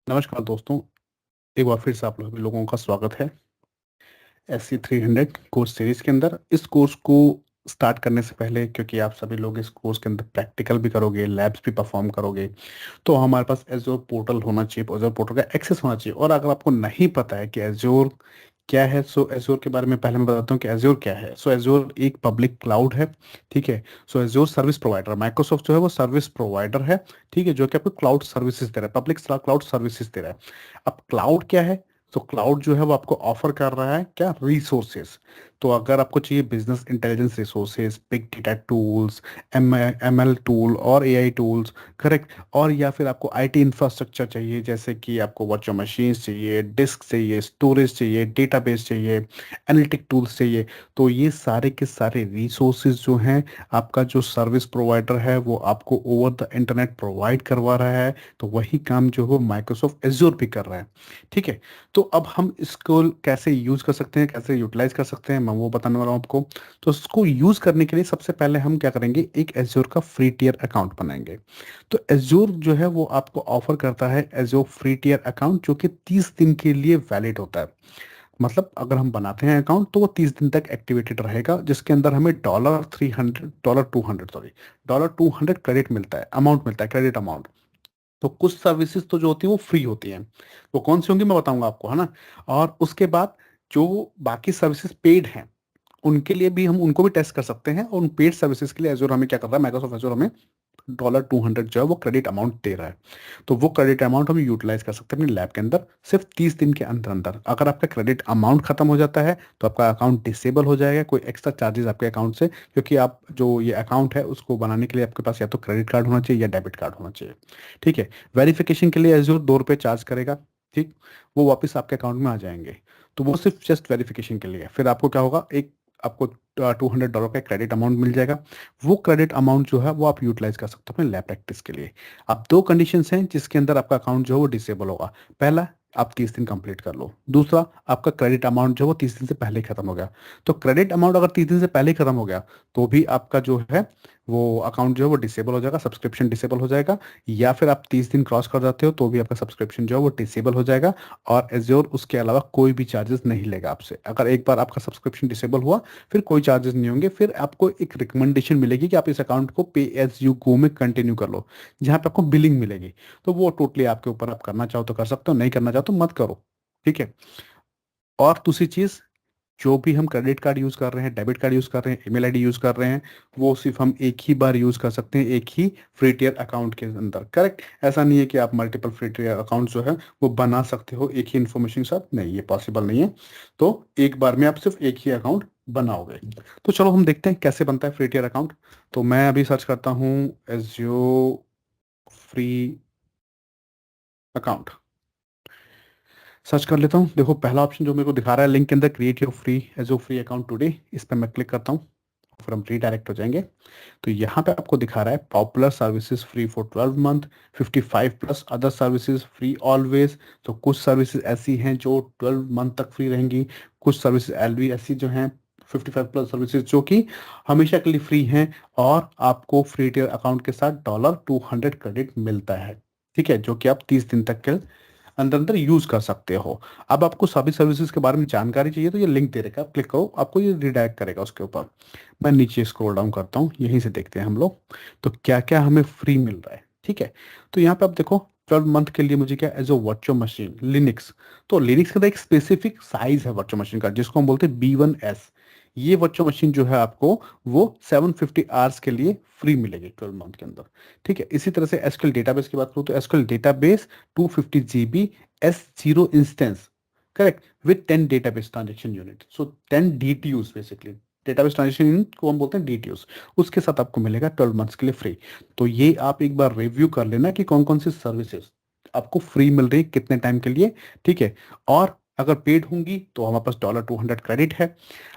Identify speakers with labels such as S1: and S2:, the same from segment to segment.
S1: नमस्कार दोस्तों, एक बार फिर से आप लोगों का स्वागत है SC300 कोर्स सीरीज के अंदर। इस कोर्स को स्टार्ट करने से पहले, क्योंकि आप सभी लोग इस कोर्स के अंदर प्रैक्टिकल भी करोगे, लैब्स भी परफॉर्म करोगे, तो हमारे पास एज्योर पोर्टल होना चाहिए, एज्योर पोर्टल का एक्सेस होना चाहिए। और अगर आपको नहीं पता है कि एज्योर क्या है, सो एज्योर के बारे में पहले मैं बताता हूँ कि एज्योर क्या है। सो एज्योर एक पब्लिक क्लाउड है, ठीक है। सो एज्योर सर्विस प्रोवाइडर, माइक्रोसॉफ्ट जो है वो सर्विस प्रोवाइडर है, ठीक है, जो कि आपको क्लाउड सर्विसेज दे रहा है, पब्लिक क्लाउड सर्विसेज दे रहा है। अब क्लाउड क्या है? तो क्लाउड जो है वो आपको ऑफर कर रहा है क्या? रिसोर्सेज। तो अगर आपको चाहिए business intelligence resources, big data tools, ML tool और AI टूल्स, करेक्ट, और या फिर आपको IT इंफ्रास्ट्रक्चर चाहिए, जैसे कि आपको वर्चुअल मशीन्स चाहिए, डिस्क चाहिए, स्टोरेज चाहिए, डेटाबेस चाहिए, एनालिटिक टूल्स चाहिए, तो ये सारे के सारे रिसोर्सेज जो हैं, आपका जो सर्विस प्रोवाइडर है वो आपको ओवर द इंटरनेट प्रोवाइड करवा रहा है। तो वही काम जो है माइक्रोसॉफ्ट एज्योर भी कर रहा है, ठीक है। तो अब हम इसको कैसे यूज कर सकते हैं, कैसे यूटिलाइज कर सकते हैं, मैं वो बताने वाला हूँ आपको। तो इसको यूज करने के लिए सबसे पहले हम क्या करेंगे, एक एज्योर का फ्री टियर अकाउंट बनाएंगे। तो एज्योर जो है वो आपको ऑफर करता है एज्योर फ्री टियर अकाउंट, जो कि 30 दिन के लिए वैलिड होता है। मतलब अगर हम बनाते हैं अकाउंट तो वो 30 दिन तक एक्टिवेटेड रहेगा, जिसके अंदर हमें $300, $200 सॉरी, $200 क्रेडिट मिलता है, अमाउंट मिलता है, क्रेडिट अमाउंट। तो कुछ सर्विसेज तो जो होती है वो फ्री होती हैं, वो कौन सी होंगी मैं बताऊंगा आपको, है ना। और उसके बाद जो बाकी सर्विसेज पेड हैं, उनके लिए भी हम उनको भी टेस्ट कर सकते हैं। और उन पेड सर्विसेज के लिए एजोर हमें क्या कर रहा है, माइक्रोसॉफ्ट एजोर हमें $200 जो है वो क्रेडिट अमाउंट दे रहा है। तो वो क्रेडिट अमाउंट हम यूटिलाइज कर सकते हैं अपने लैब के अंदर सिर्फ 30 दिन के अंदर अंदर। अगर आपका क्रेडिट अमाउंट खत्म हो जाता है तो आपका अकाउंट डिसेबल हो जाएगा, कोई एक्स्ट्रा चार्जेस आपके अकाउंट से, क्योंकि आप जो ये अकाउंट है उसको बनाने के लिए आपके पास या तो क्रेडिट कार्ड होना चाहिए या डेबिट कार्ड होना चाहिए, ठीक है। वेरिफिकेशन के लिए एजोर ₹2 चार्ज करेगा, ठीक, वो वापस आपके अकाउंट में आ जाएंगे। तो वो सिर्फ जस्ट वेरिफिकेशन के लिए है। फिर आपको क्या होगा, एक आपको $200 का क्रेडिट अमाउंट मिल जाएगा। वो क्रेडिट अमाउंट जो है वो आप यूटिलाइज कर सकते हो अपने लैब प्रैक्टिस के लिए। अब दो कंडीशंस हैं जिसके अंदर आपका अकाउंट जो है वो डिसेबल होगा। पहला, आप 30 दिन कंप्लीट कर लो। दूसरा, आपका क्रेडिट अमाउंट जो है वो 30 दिन से पहले ही खत्म हो गया। तो क्रेडिट अमाउंट अगर 30 दिन से पहले ही खत्म हो गया तो भी आपका जो है वो अकाउंट जो है वो डिसेबल हो जाएगा, सब्सक्रिप्शन डिसेबल हो जाएगा। या फिर आप 30 दिन क्रॉस कर जाते हो तो भी आपका सब्सक्रिप्शन जो है वो डिसेबल हो जाएगा। और एज्योर उसके अलावा कोई भी चार्जेस नहीं लेगा आपसे। अगर एक बार आपका सब्सक्रिप्शन डिसेबल हुआ फिर कोई चार्जेस नहीं होंगे। फिर आपको एक रिकमेंडेशन मिलेगी कि आप इस अकाउंट को पे एज यू गो में कंटिन्यू कर लो, जहाँ पे आपको बिलिंग मिलेगी। तो वो टोटली आपके ऊपर, आप करना चाहो तो कर सकते हो, नहीं करना चाहो तो मत करो, ठीक है। और दूसरी चीज, जो भी हम क्रेडिट कार्ड यूज कर रहे हैं, डेबिट कार्ड यूज कर रहे हैं, ईमेल आईडी यूज कर रहे हैं, वो सिर्फ हम एक ही बार यूज कर सकते हैं, एक ही फ्री टियर अकाउंट के अंदर, करेक्ट। ऐसा नहीं है कि आप मल्टीपल फ्री टियर अकाउंट जो है वो बना सकते हो एक ही इन्फॉर्मेशन के साथ, नहीं, ये पॉसिबल नहीं है। तो एक बार में आप सिर्फ एक ही अकाउंट बनाओगे। तो चलो हम देखते हैं कैसे बनता है फ्री टियर अकाउंट। तो मैं अभी सर्च करता हूँ एज्योर फ्री अकाउंट, सर्च कर लेता हूँ। देखो पहला ऑप्शन जो मेरे को दिखा रहा है लिंक के अंदर, create your free azo free account today, इस पर मैं क्लिक करता हूँ, फिर हम रीडायरेक्ट हो जाएंगे। तो यहाँ पे आपको दिखा रहा है popular services free for 12 month, 55+ other services free always. तो कुछ सर्विसेज ऐसी हैं जो 12 मंथ तक फ्री रहेंगी, कुछ सर्विसेज एल बी ऐसी जो हैं 55+ सर्विसेज जो कि हमेशा के लिए फ्री हैं। और आपको फ्री टियर अकाउंट के साथ $200 क्रेडिट मिलता है, ठीक है, जो कि आप 30 दिन तक के अंदर अंदर यूज कर सकते हो। अब आपको सभी सर्विसेज के बारे में जानकारी चाहिए तो ये लिंक दे रखा है, आप क्लिक करो, आपको ये रिडायरेक्ट करेगा उसके ऊपर। मैं नीचे स्क्रॉल डाउन करता हूँ, यहीं से देखते हैं हम लोग तो क्या क्या हमें फ्री मिल रहा है, ठीक है। तो यहाँ पे आप देखो 12 मंथ के लिए मुझे क्या एज ओ वर्चुअल मशीन लिनक्स। तो लिनक्स का एक स्पेसिफिक साइज है वर्चुअल मशीन का, जिसको हम बोलते हैं B1S। ये वर्चुअल मशीन जो है आपको वो 750 आवर्स के लिए फ्री मिलेगी 12 मंथ के अंदर, ठीक है। इसी तरह से एसक्यूएल डेटाबेस की बात करूँ तो SQL database 250 GB S0 instance, correct, with 10 database transaction unit, so 10 DTUs basically, database transaction unit को हम बोलते हैं DTUs। उसके साथ आपको मिलेगा 12 मंथ्स के लिए फ्री। तो ये आप एक बार रिव्यू कर लेना कि कौन कौन सी सर्विसेज आपको फ्री मिल रही है कितने टाइम के लिए, ठीक है। और अगर पेड होंगी तो हमारे पास $200 क्रेडिट है।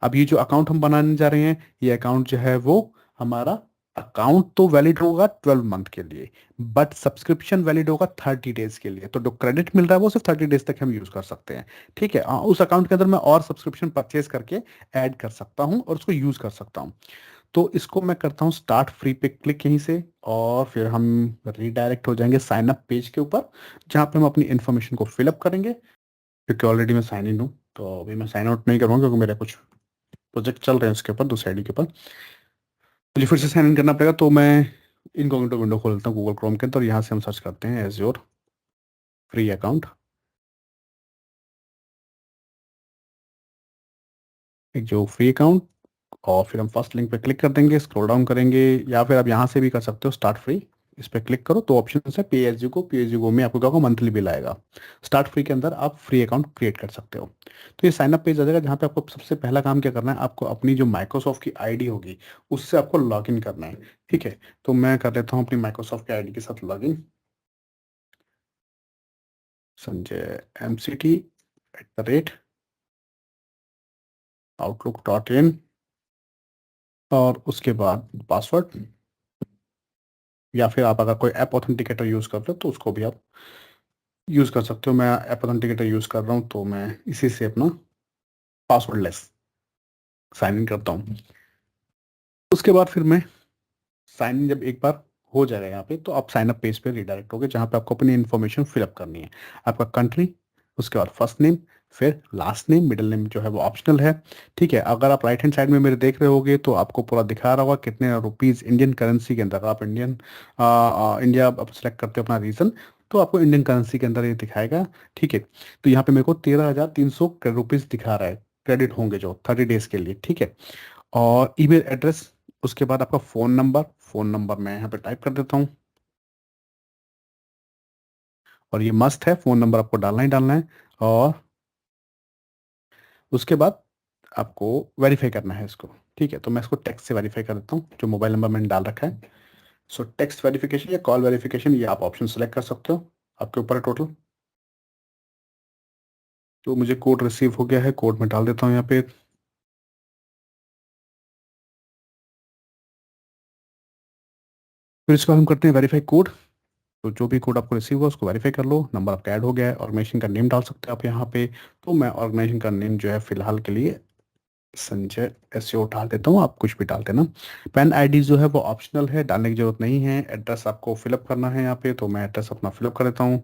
S1: अब ये जो अकाउंट हम बनाने जा रहे हैं, ये अकाउंट जो है वो हमारा अकाउंट तो वैलिड होगा 12 मंथ के लिए, बट सब्सक्रिप्शन वैलिड होगा 30 डेज के लिए। तो जो क्रेडिट मिल रहा है वो सिर्फ 30 डेज तक हम यूज कर सकते हैं, ठीक है। उस अकाउंट के अंदर मैं और सब्सक्रिप्शन परचेज करके ऐड कर सकता हूँ और उसको यूज कर सकता हूँ। तो इसको मैं करता हूँ स्टार्ट फ्री पे क्लिक यहीं से, और फिर हम रीडायरेक्ट हो जाएंगे साइन अप पेज के ऊपर, जहाँ पे हम अपनी इन्फॉर्मेशन को फिलअप करेंगे। क्योंकि ऑलरेडी मैं साइन इन हूँ, तो अभी मैं साइन आउट नहीं करूँगा क्योंकि मेरे कुछ प्रोजेक्ट चल रहे हैं उसके ऊपर, दूसरे आईडी के ऊपर। मुझे फिर से साइन इन करना पड़ेगा, तो मैं इनकॉग्निटो विंडो खोल लेता हूँ गूगल क्रोम के अंदर, और यहाँ से हम सर्च करते हैं एज्योर फ्री अकाउंट। एक जो फ्री अकाउंट, और फिर हम फर्स्ट लिंक पे क्लिक कर देंगे, स्क्रॉल डाउन करेंगे, या फिर आप यहाँ से भी कर सकते हो स्टार्ट फ्री। इस पे क्लिक करो तो ऑप्शन है पे एज यू गो। पे एज यू गो में आपको क्या होगा, मंथली बिल आएगा। स्टार्ट फ्री के अंदर आप फ्री अकाउंट क्रिएट कर सकते हो। तो ये साइन अप पेज आ जाएगा, जहाँ पे आपको सबसे पहला काम क्या करना है, आपको अपनी जो माइक्रोसॉफ्ट की आईडी होगी उससे आपको लॉग इन करना है। ठीक है, तो मैं कर लेता हूँ अपनी माइक्रोसॉफ्ट की आईडी के साथ लॉग इन। संजय MCT@outlook.in, और उसके बाद पासवर्ड, या फिर आप अगर कोई ऐप ऑथेंटिकेटर यूज़ कर रहे हो तो उसको भी आप यूज़ कर सकते हो। मैं ऐप ऑथेंटिकेटर यूज़ कर रहा हूँ, तो मैं इसी से अपना पासवर्ड लेस साइन इन करता हूँ। उसके बाद फिर मैं साइन इन जब एक बार हो जाएगा यहाँ पे, तो आप साइन अप पेज पे रिडायरेक्ट होगे, जहाँ पे आपको अपनी इन्फॉर्मेशन फिलअप करनी है। आपका कंट्री, उसके बाद फर्स्ट नेम, फिर लास्ट नेम, मिडिल नेम जो है वो ऑप्शनल है। ठीक है, अगर आप राइट हैंड साइड में मेरे देख रहे होगे तो आपको पूरा दिखा रहा होगा कितने रुपीज़ इंडियन करेंसी के अंदर। अगर आप इंडिया आप सेलेक्ट करते हो अपना रीजन, तो आपको इंडियन करेंसी के अंदर ये दिखाएगा। ठीक है, तो यहाँ पे मेरे को 13,300 रुपीज़ दिखा रहा है, क्रेडिट होंगे जो 30 डेज के लिए। ठीक है, और ईमेल एड्रेस, उसके बाद आपका फ़ोन नंबर मैं यहाँ पे टाइप कर देता हूँ, और ये मस्ट है, फ़ोन नंबर आपको डालना ही डालना है। और उसके बाद आपको वेरीफाई करना है इसको। ठीक है, तो मैं इसको टेक्स्ट से वेरीफाई कर देता हूँ, जो मोबाइल नंबर मैंने डाल रखा है। सो टेक्स्ट वेरिफिकेशन या कॉल वेरिफिकेशन, ये आप ऑप्शन सेलेक्ट कर सकते हो, आपके ऊपर है टोटल। तो मुझे कोड रिसीव हो गया है, कोड में डाल देता हूँ यहाँ पे। फिर इसको हम करते हैं वेरीफाई कोड। तो जो भी कोड आपको रिसीव हुआ उसको वेरीफाई कर लो, नंबर आपका ऐड हो गया है। ऑर्गेनाइजेशन का नेम डाल सकते हो आप यहाँ पे। तो मैं ऑर्गेनाइजेशन का नेम जो है फिलहाल के लिए संजय SEO डाल देता हूँ, आप कुछ भी डाल देना। पैन आईडी जो है वो ऑप्शनल है, डालने की जरूरत नहीं है। एड्रेस आपको फिलअप करना है यहाँ पे, तो मैं एड्रेस अपना फिलअप कर देता हूँ।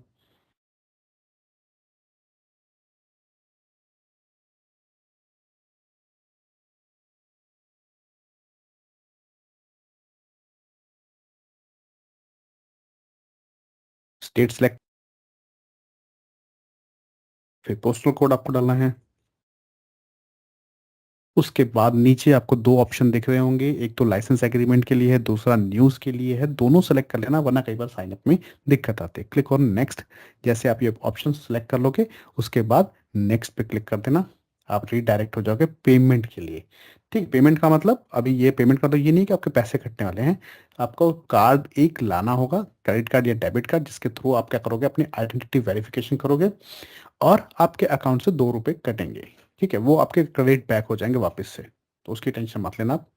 S1: स्टेट सेलेक्ट, फिर पोस्टल कोड आपको डालना है। उसके बाद नीचे आपको दो ऑप्शन दिख रहे होंगे, एक तो लाइसेंस एग्रीमेंट के लिए है, दूसरा न्यूज़ के लिए है। दोनों सेलेक्ट कर लेना, वरना कई बार साइन अप में दिक्कत आती है। Click on next. जैसे आप ये ऑप्शन सेलेक्ट कर लोगे, उसके बाद नेक्स्ट पे क्लिक कर देना, आप रीडायरेक्ट हो जाओगे पेमेंट के लिए। ठीक, पेमेंट का मतलब अभी ये पेमेंट का तो ये नहीं कि आपके पैसे कटने वाले हैं। आपको कार्ड एक लाना होगा, क्रेडिट कार्ड या डेबिट कार्ड, जिसके थ्रू आप क्या करोगे, अपनी आइडेंटिटी वेरिफिकेशन करोगे, और आपके अकाउंट से 2 रुपए कटेंगे। ठीक है, वो आपके क्रेडिट बैक हो जाएंगे वापस से, तो उसकी टेंशन मत लेना आप।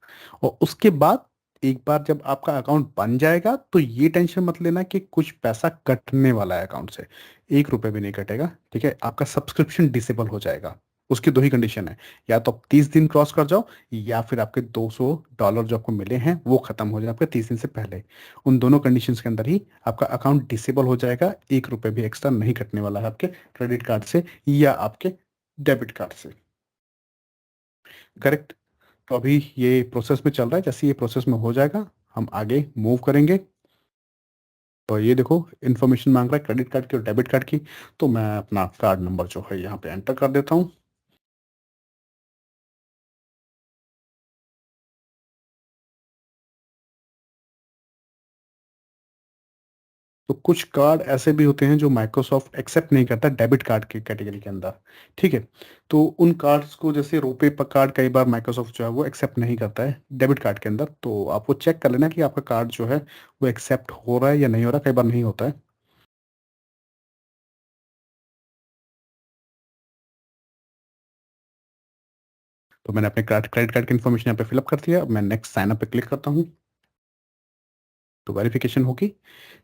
S1: और उसके बाद एक बार जब आपका अकाउंट बन जाएगा, तो ये टेंशन मत लेना कि कुछ पैसा कटने वाला है अकाउंट से। 1 रुपए भी नहीं कटेगा। ठीक है, आपका सब्सक्रिप्शन डिसेबल हो जाएगा। उसकी दो ही कंडीशन है, या तो आप 30 दिन क्रॉस कर जाओ, या फिर आपके $200 जो आपको मिले हैं वो खत्म हो जाए आपके 30 दिन से पहले। उन दोनों कंडीशंस के अंदर ही आपका अकाउंट डिसेबल हो जाएगा। 1 रुपए भी एक्स्ट्रा नहीं कटने वाला है आपके क्रेडिट कार्ड से या आपके डेबिट कार्ड से। करेक्ट। तो अभी ये प्रोसेस में चल रहा है, जैसे ये प्रोसेस में हो जाएगा हम आगे मूव करेंगे। तो ये देखो, इन्फॉर्मेशन मांग रहा है क्रेडिट कार्ड की और डेबिट कार्ड की। तो मैं अपना कार्ड नंबर जो है यहाँ पे एंटर कर देता हूँ। तो कुछ कार्ड ऐसे भी होते हैं जो माइक्रोसॉफ्ट एक्सेप्ट नहीं करता डेबिट कार्ड की कैटेगरी के अंदर। ठीक है, तो उन कार्ड्स को, जैसे रुपे पर कार्ड कई बार माइक्रोसॉफ्ट जो है वो एक्सेप्ट नहीं करता है डेबिट कार्ड के अंदर। तो आप वो चेक कर लेना कि आपका कार्ड जो है वो एक्सेप्ट हो रहा है या नहीं हो रहा, कई बार नहीं होता है। तो मैंने अपने क्रेडिट कार्ड की इन्फॉर्मेशन यहाँ पे फिलअप कर दिया। अब मैं नेक्स्ट साइन अप पे क्लिक करता हूँ, तो वेरिफिकेशन होगी।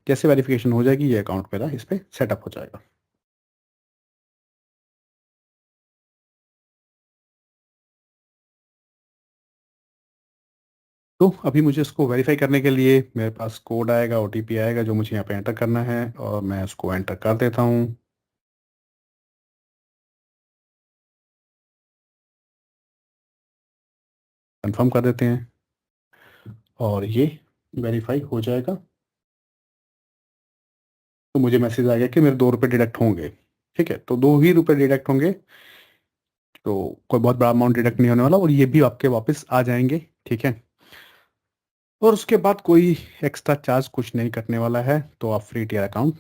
S1: जैसे वेरिफिकेशन हो जाएगी, ये अकाउंट मेरा इस पे सेटअप हो जाएगा। तो अभी मुझे इसको वेरीफाई करने के लिए मेरे पास कोड आएगा, ओटीपी आएगा, जो मुझे यहाँ पे एंटर करना है और मैं उसको एंटर कर देता हूँ। कंफर्म कर देते हैं और ये वेरीफाई हो जाएगा। तो मुझे मैसेज आ गया कि मेरे 2 रुपये डिडक्ट होंगे। ठीक है, तो 2 ही रुपये डिडक्ट होंगे, तो कोई बहुत बड़ा अमाउंट डिडक्ट नहीं होने वाला और ये भी आपके वापस आ जाएंगे। ठीक है, और उसके बाद कोई एक्स्ट्रा चार्ज कुछ नहीं कटने वाला है, तो आप फ्री टियर अकाउंट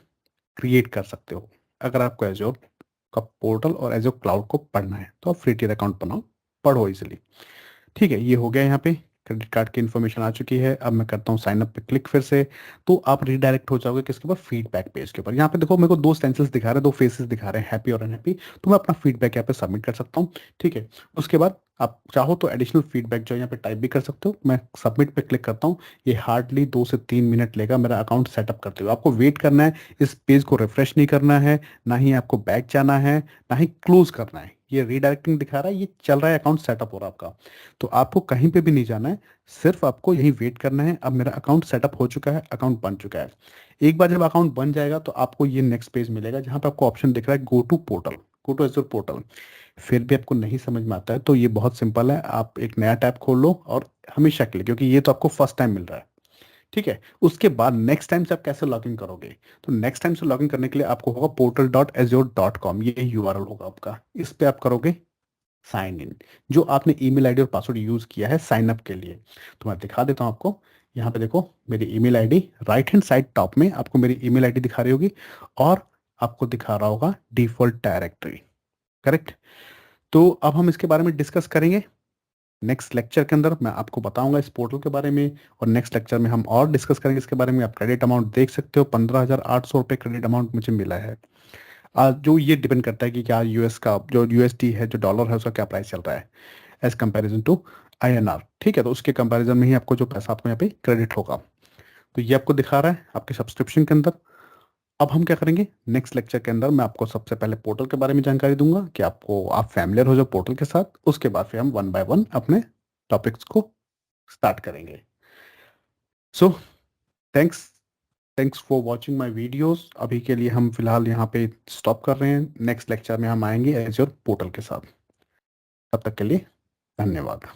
S1: क्रिएट कर सकते हो। अगर आपको एजोर का पोर्टल और एजोर क्लाउड को पढ़ना है तो आप फ्री टियर अकाउंट बनाओ, पढ़ो इजिली। ठीक है, ये हो गया। यहाँ पे क्रेडिट कार्ड की इन्फॉर्मेशन आ चुकी है। अब मैं करता हूँ साइन अप पे क्लिक फिर से, तो आप रिडायरेक्ट हो जाओगे किसके ऊपर, फीडबैक पेज के ऊपर। यहाँ पे देखो मेरे को 2 स्टेंसिल्स दिखा रहे हैं, 2 फेसेस दिखा रहे हैं, हैप्पी और अनहैप्पी। तो मैं अपना फीडबैक यहाँ पे सबमिट कर सकता हूँ। ठीक है, उसके बाद आप चाहो तो एडिशनल फीडबैक जो है यहाँ पे टाइप भी कर सकते हो। मैं सबमिट पे क्लिक करता हूँ। ये हार्डली 2 से 3 मिनट लेगा मेरा अकाउंट सेटअप करते हुए। आपको वेट करना है, इस पेज को रिफ्रेश नहीं करना है, ना ही आपको बैक जाना है, ना ही क्लोज करना है। ये रीडायरेक्टिंग दिखा रहा है, ये चल रहा है, अकाउंट सेटअप हो रहा है आपका। तो आपको कहीं पे भी नहीं जाना है, सिर्फ आपको यही वेट करना है। अब मेरा अकाउंट सेटअप हो चुका है, अकाउंट बन चुका है। एक बार जब अकाउंट बन जाएगा तो आपको ये नेक्स्ट पेज मिलेगा, जहां पे आपको ऑप्शन दिख रहा है go to portal, go to Azure portal. फिर भी आपको नहीं समझ में आता है तो ये बहुत सिंपल है, आप एक नया टैब खोल लो और हमेशा के लिए, क्योंकि ये तो आपको फर्स्ट टाइम मिल रहा है। ठीक है, उसके बाद नेक्स्ट टाइम से आप कैसे लॉगिन करोगे, तो नेक्स्ट टाइम से लॉगिन करने के लिए आपको होगा portal.azure.com, ये यूआरएल होगा आपका। इस पे आप करोगे साइन इन, जो आपने ईमेल आईडी और पासवर्ड यूज किया है साइन अप के लिए। तो मैं दिखा देता हूं आपको। यहाँ पे देखो मेरी email ID right hand side top में आपको मेरी ईमेल आईडी दिखा रही होगी, और आपको दिखा रहा होगा डिफॉल्ट डायरेक्टरी। करेक्ट। तो अब हम इसके बारे में डिस्कस करेंगे नेक्स्ट लेक्चर के अंदर। मैं आपको बताऊंगा इस पोर्टल के बारे में, और नेक्स्ट लेक्चर में हम और डिस्कस करेंगे इसके बारे में। आप क्रेडिट अमाउंट देख सकते हो, 15,800 रुपये क्रेडिट अमाउंट मुझे मिला है। जो ये डिपेंड करता है कि क्या यूएस का जो यूएसडी है, जो डॉलर है, उसका क्या प्राइस चल रहा है एज कंपैरिजन टू आईएनआर। ठीक है, तो उसके कंपैरिजन में ही आपको जो पैसा आपको यहाँ पे क्रेडिट होगा। तो ये आपको दिखा रहा है आपके सब्सक्रिप्शन के अंदर। अब हम क्या करेंगे नेक्स्ट लेक्चर के अंदर, मैं आपको सबसे पहले पोर्टल के बारे में जानकारी दूंगा कि आपको आप फैमिलियर हो जाओ पोर्टल के साथ। उसके बाद फिर हम 1 बाय 1 अपने टॉपिक्स को स्टार्ट करेंगे। So thanks thanks for watching my videos. अभी के लिए हम फिलहाल यहाँ पे स्टॉप कर रहे हैं, नेक्स्ट लेक्चर में हम आएंगे एज्योर पोर्टल के साथ। तब तक के लिए धन्यवाद।